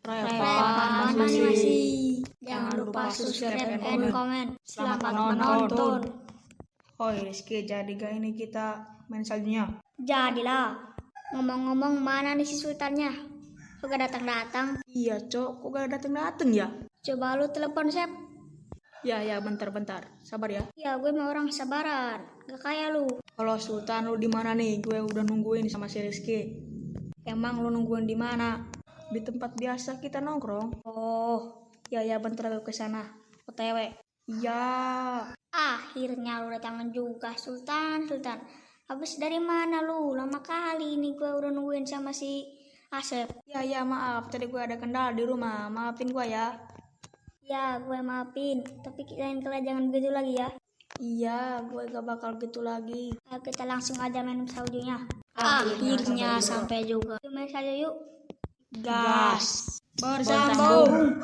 Revan masih. Jangan lupa subscribe dan komen. Selamat menonton. Oh Rizky, jadi gak ini kita main saljunya? Jadilah. Ngomong-ngomong, mana nih si sultannya? Kok gak datang-datang? Iya cok, kok gak dateng-dateng ya? Coba lu telepon Sep. Ya bentar, sabar ya. Ya gue mah orang sabaran, gak kayak lu. Kalau Sultan lu di mana nih? Gue udah nungguin sama si Rizky. Emang lu nungguin di mana? Di tempat biasa kita nongkrong. Oh, ya bentar gue kesana. OTW. Iya. Akhirnya lu datang juga Sultan. Habis dari mana lu? Lama kali ini gue udah nungguin sama si Asep. Ya maaf, tadi gue ada kendala di rumah. Maafin gue ya. Ya gue maafin, tapi lain kali jangan begitu lagi ya. Iya, gue gak bakal gitu lagi. Ayo kita langsung aja main saljunya. Akhirnya sampai juga. Yuk main saja yuk. Gas. Bersambung.